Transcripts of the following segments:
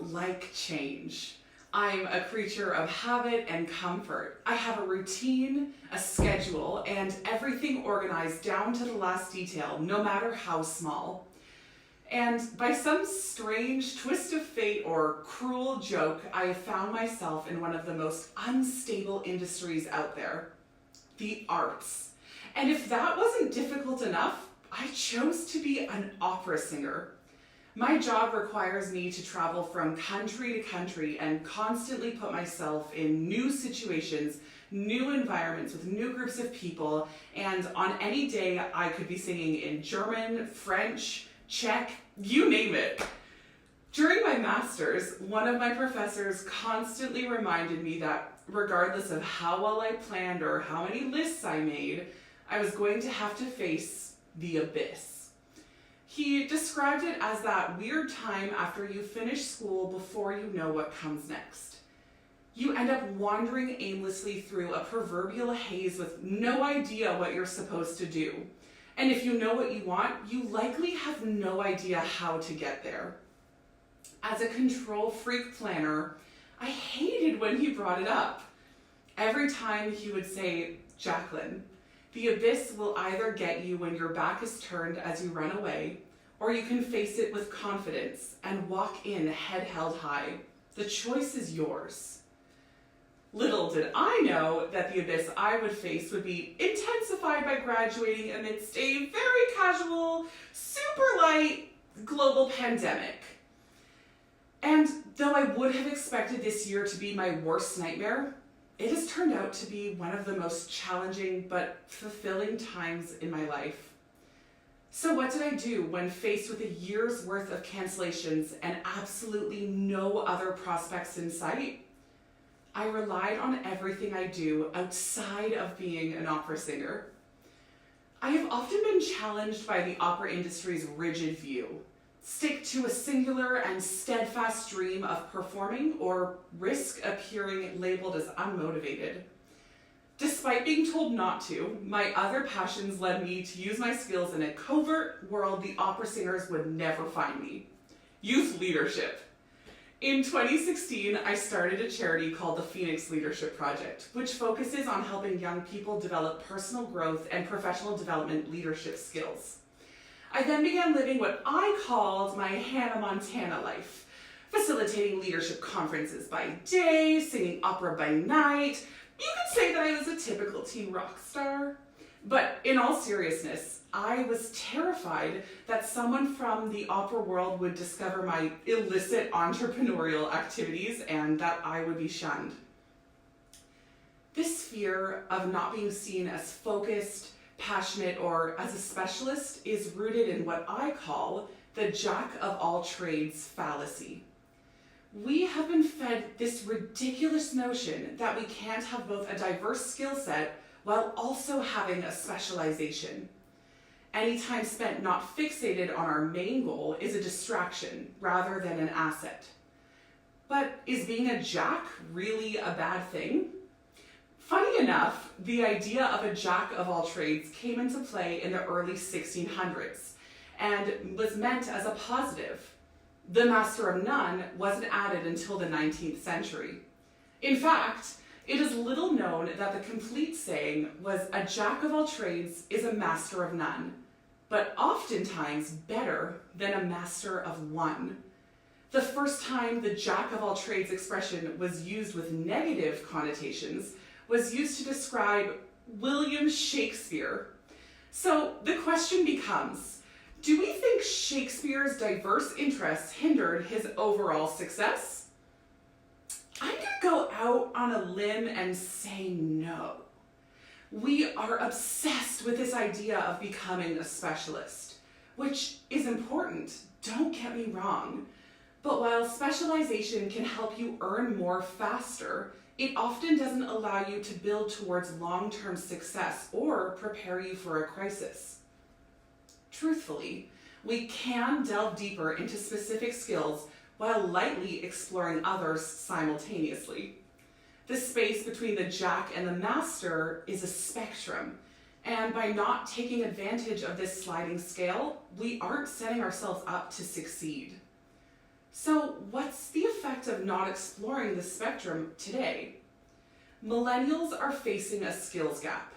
don't like change. I'm a creature of habit and comfort. I have a routine, a schedule, and everything organized down to the last detail, no matter how small. And by some strange twist of fate or cruel joke, I have found myself in one of the most unstable industries out there, the arts. And if that wasn't difficult enough, I chose to be an opera singer. My job requires me to travel from country to country and constantly put myself in new situations, new environments with new groups of people, and on any day I could be singing in German, French, Czech, you name it. During my master's, one of my professors constantly reminded me that regardless of how well I planned or how many lists I made, I was going to have to face the abyss. He described it as that weird time after you finish school before you know what comes next. You end up wandering aimlessly through a proverbial haze with no idea what you're supposed to do. And if you know what you want, you likely have no idea how to get there. As a control freak planner, I hated when he brought it up. Every time he would say, "Jaclyn, the abyss will either get you when your back is turned as you run away, or you can face it with confidence and walk in head held high. The choice is yours." Little did I know that the abyss I would face would be intensified by graduating amidst a very casual, super light global pandemic. And though I would have expected this year to be my worst nightmare, it has turned out to be one of the most challenging but fulfilling times in my life. So what did I do when faced with a year's worth of cancellations and absolutely no other prospects in sight? I relied on everything I do outside of being an opera singer. I have often been challenged by the opera industry's rigid view. Stick to a singular and steadfast dream of performing or risk appearing labeled as unmotivated. Despite being told not to, my other passions led me to use my skills in a covert world the opera singers would never find me: youth leadership. In 2016, I started a charity called the Phoenix Leadership Project, which focuses on helping young people develop personal growth and professional development leadership skills. I then began living what I called my Hannah Montana life, facilitating leadership conferences by day, singing opera by night. You could say that I was a typical teen rock star. But in all seriousness, I was terrified that someone from the opera world would discover my illicit entrepreneurial activities and that I would be shunned. This fear of not being seen as focused, passionate, or as a specialist is rooted in what I call the jack of all trades fallacy. We have been fed this ridiculous notion that we can't have both a diverse skill set while also having a specialization. Any time spent not fixated on our main goal is a distraction rather than an asset. But is being a jack really a bad thing? Funny enough, the idea of a jack of all trades came into play in the early 1600s and was meant as a positive. The master of none wasn't added until the 19th century. In fact, it is little known that the complete saying was a jack of all trades is a master of none, but oftentimes better than a master of one. The first time the jack of all trades expression was used with negative connotations was used to describe William Shakespeare. So the question becomes, do we think Shakespeare's diverse interests hindered his overall success? I'm gonna go out on a limb and say no. We are obsessed with this idea of becoming a specialist, which is important, don't get me wrong. But while specialization can help you earn more faster, it often doesn't allow you to build towards long-term success or prepare you for a crisis. Truthfully, we can delve deeper into specific skills while lightly exploring others simultaneously. The space between the jack and the master is a spectrum, and by not taking advantage of this sliding scale, we aren't setting ourselves up to succeed. So, what's the effect of not exploring the spectrum today? Millennials are facing a skills gap,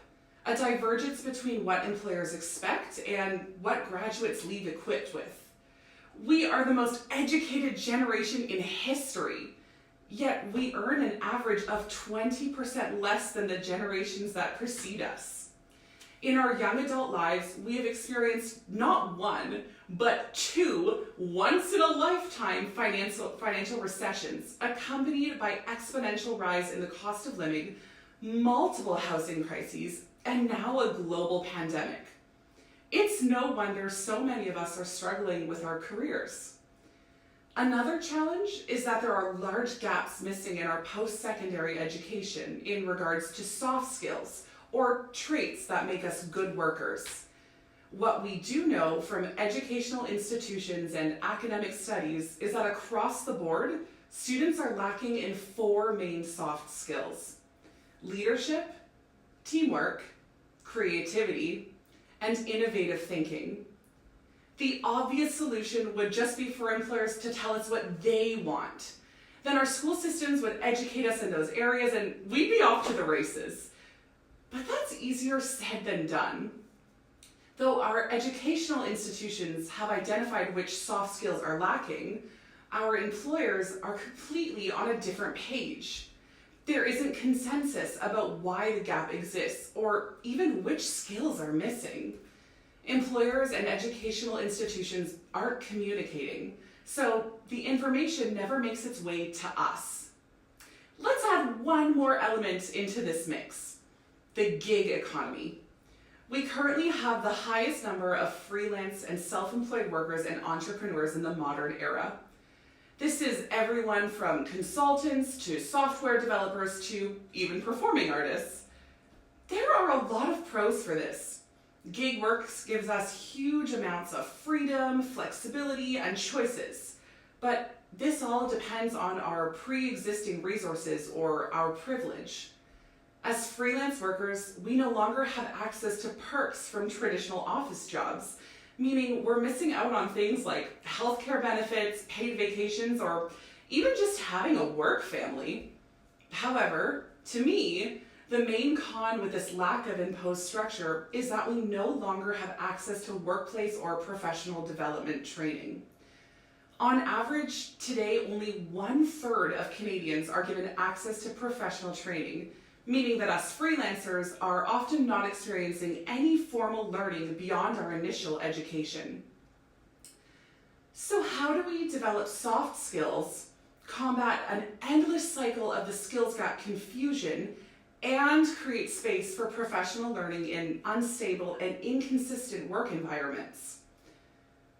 a divergence between what employers expect and what graduates leave equipped with. We are the most educated generation in history, yet we earn an average of 20% less than the generations that precede us. In our young adult lives, we have experienced not one, but two once-in-a-lifetime financial recessions, accompanied by exponential rise in the cost of living, multiple housing crises, and now a global pandemic. It's no wonder so many of us are struggling with our careers. Another challenge is that there are large gaps missing in our post-secondary education in regards to soft skills or traits that make us good workers. What we do know from educational institutions and academic studies is that across the board, students are lacking in 4 main soft skills: leadership, teamwork, creativity, and innovative thinking. The obvious solution would just be for employers to tell us what they want. Then our school systems would educate us in those areas and we'd be off to the races. But that's easier said than done. Though our educational institutions have identified which soft skills are lacking, our employers are completely on a different page. There isn't consensus about why the gap exists or even which skills are missing. Employers and educational institutions aren't communicating, so the information never makes its way to us. Let's add one more element into this mix: the gig economy. We currently have the highest number of freelance and self-employed workers and entrepreneurs in the modern era. This is everyone from consultants to software developers to even performing artists. There are a lot of pros for this. Gig work gives us huge amounts of freedom, flexibility, and choices. But this all depends on our pre-existing resources or our privilege. As freelance workers, we no longer have access to perks from traditional office jobs, meaning we're missing out on things like healthcare benefits, paid vacations, or even just having a work family. However, to me, the main con with this lack of imposed structure is that we no longer have access to workplace or professional development training. On average, today only 1/3 of Canadians are given access to professional training, meaning that us freelancers are often not experiencing any formal learning beyond our initial education. So how do we develop soft skills, combat an endless cycle of the skills gap confusion, and create space for professional learning in unstable and inconsistent work environments?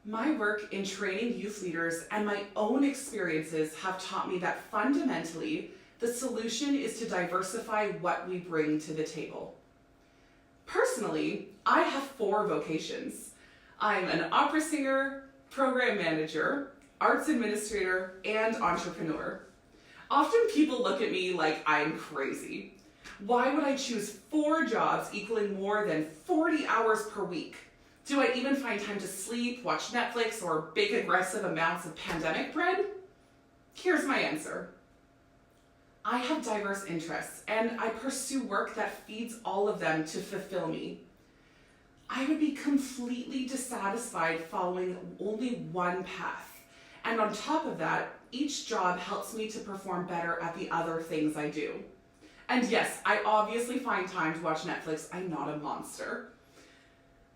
My work in training youth leaders and my own experiences have taught me that fundamentally, the solution is to diversify what we bring to the table. Personally, I have 4 vocations. I'm an opera singer, program manager, arts administrator, and entrepreneur. Often people look at me like I'm crazy. Why would I choose 4 jobs equaling more than 40 hours per week? Do I even find time to sleep, watch Netflix, or bake aggressive amounts of pandemic bread? Here's my answer. I have diverse interests, and I pursue work that feeds all of them to fulfill me. I would be completely dissatisfied following only one path. And on top of that, each job helps me to perform better at the other things I do. And yes, I obviously find time to watch Netflix. I'm not a monster.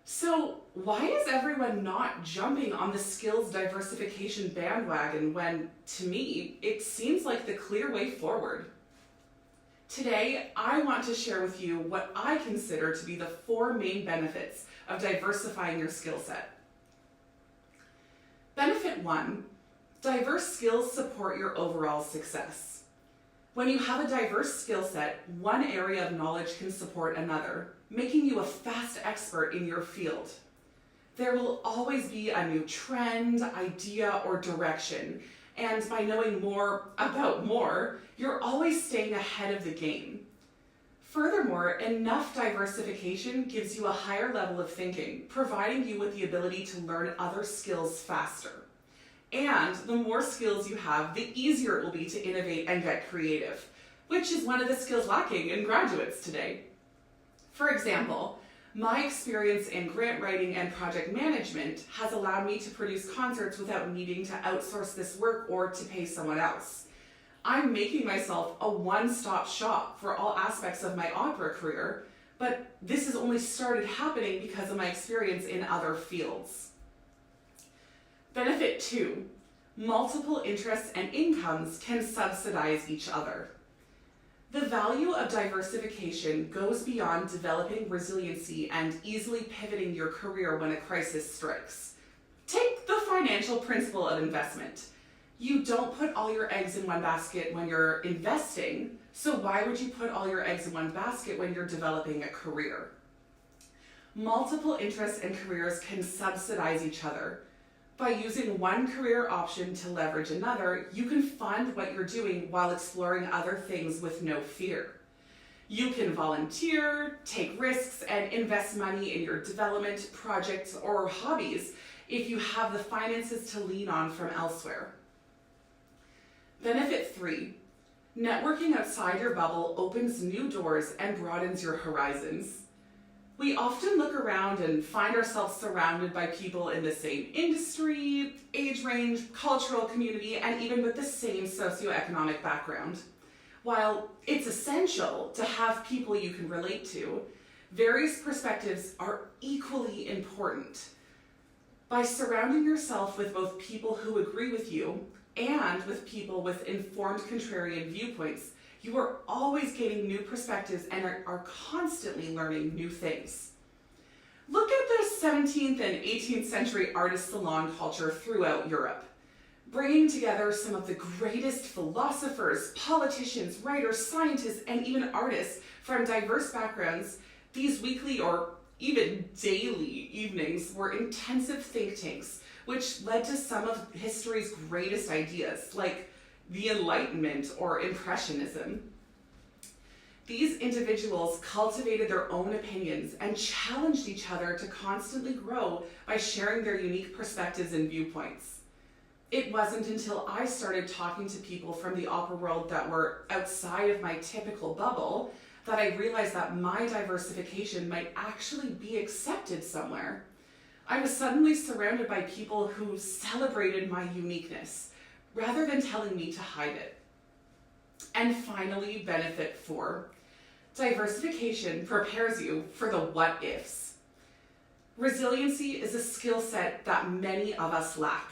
So why is everyone not jumping on the skills diversification bandwagon when, to me, it seems like the clear way forward? Today, I want to share with you what I consider to be the 4 main benefits of diversifying your skill set. Benefit 1, diverse skills support your overall success. When you have a diverse skill set, one area of knowledge can support another, making you a fast expert in your field. There will always be a new trend, idea, or direction, and by knowing more about more, you're always staying ahead of the game. Furthermore, enough diversification gives you a higher level of thinking, providing you with the ability to learn other skills faster. And the more skills you have, the easier it will be to innovate and get creative, which is one of the skills lacking in graduates today. For example, my experience in grant writing and project management has allowed me to produce concerts without needing to outsource this work or to pay someone else. I'm making myself a one-stop shop for all aspects of my opera career, but this has only started happening because of my experience in other fields. Benefit 2, multiple interests and incomes can subsidize each other. The value of diversification goes beyond developing resiliency and easily pivoting your career when a crisis strikes. Take the financial principle of investment. You don't put all your eggs in one basket when you're investing, so why would you put all your eggs in one basket when you're developing a career? Multiple interests and careers can subsidize each other. By using one career option to leverage another, you can fund what you're doing while exploring other things with no fear. You can volunteer, take risks, and invest money in your development, projects, or hobbies if you have the finances to lean on from elsewhere. Benefit 3, networking outside your bubble opens new doors and broadens your horizons. We often look around and find ourselves surrounded by people in the same industry, age range, cultural community, and even with the same socioeconomic background. While it's essential to have people you can relate to, various perspectives are equally important. By surrounding yourself with both people who agree with you and with people with informed contrarian viewpoints, you are always gaining new perspectives and are constantly learning new things. Look at the 17th and 18th century artist salon culture throughout Europe, bringing together some of the greatest philosophers, politicians, writers, scientists, and even artists from diverse backgrounds. These weekly or even daily evenings were intensive think tanks, which led to some of history's greatest ideas, like the Enlightenment or Impressionism. These individuals cultivated their own opinions and challenged each other to constantly grow by sharing their unique perspectives and viewpoints. It wasn't until I started talking to people from the opera world that were outside of my typical bubble that I realized that my diversification might actually be accepted somewhere. I was suddenly surrounded by people who celebrated my uniqueness, rather than telling me to hide it. And finally, benefit 4. Diversification prepares you for the what ifs. Resiliency is a skill set that many of us lack.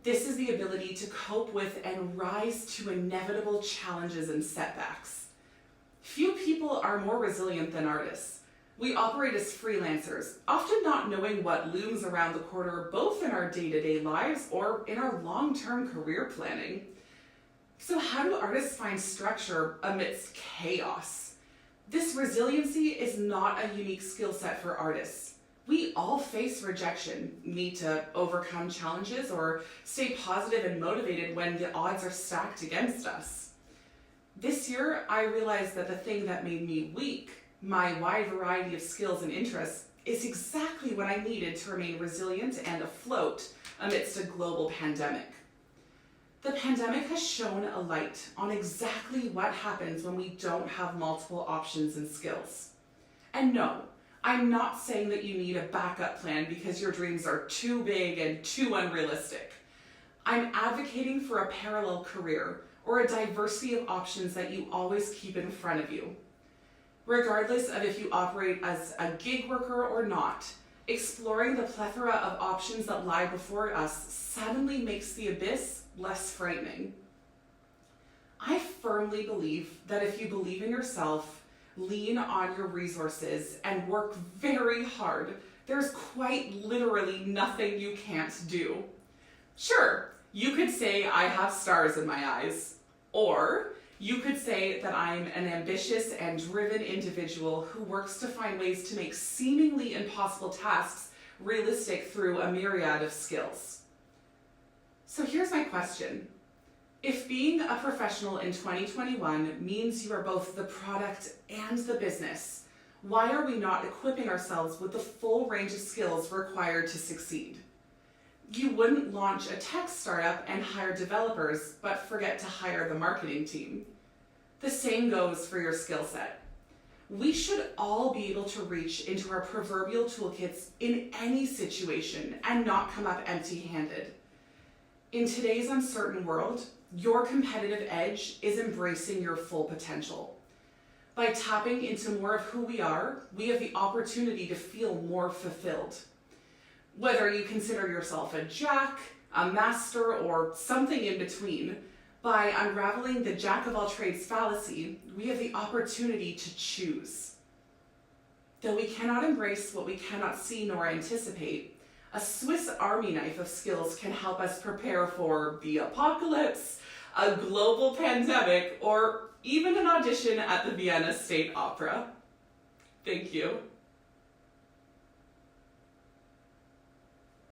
This is the ability to cope with and rise to inevitable challenges and setbacks. Few people are more resilient than artists. We operate as freelancers, often not knowing what looms around the corner, both in our day-to-day lives or in our long-term career planning. So how do artists find structure amidst chaos? This resiliency is not a unique skill set for artists. We all face rejection, need to overcome challenges, or stay positive and motivated when the odds are stacked against us. This year, I realized that the thing that made me weak, my wide variety of skills and interests, is exactly what I needed to remain resilient and afloat amidst a global pandemic. The pandemic has shone a light on exactly what happens when we don't have multiple options and skills. And no, I'm not saying that you need a backup plan because your dreams are too big and too unrealistic. I'm advocating for a parallel career or a diversity of options that you always keep in front of you. Regardless of if you operate as a gig worker or not, exploring the plethora of options that lie before us suddenly makes the abyss less frightening. I firmly believe that if you believe in yourself, lean on your resources, and work very hard, there's quite literally nothing you can't do. Sure, you could say I have stars in my eyes, or you could say that I'm an ambitious and driven individual who works to find ways to make seemingly impossible tasks realistic through a myriad of skills. So here's my question. If being a professional in 2021 means you are both the product and the business, why are we not equipping ourselves with the full range of skills required to succeed? You wouldn't launch a tech startup and hire developers, but forget to hire the marketing team. The same goes for your skill set. We should all be able to reach into our proverbial toolkits in any situation and not come up empty-handed. In today's uncertain world, your competitive edge is embracing your full potential. By tapping into more of who we are, we have the opportunity to feel more fulfilled. Whether you consider yourself a jack, a master, or something in between, by unraveling the jack of all trades fallacy, we have the opportunity to choose. Though we cannot embrace what we cannot see nor anticipate, a Swiss Army knife of skills can help us prepare for the apocalypse, a global pandemic, or even an audition at the Vienna State Opera. Thank you.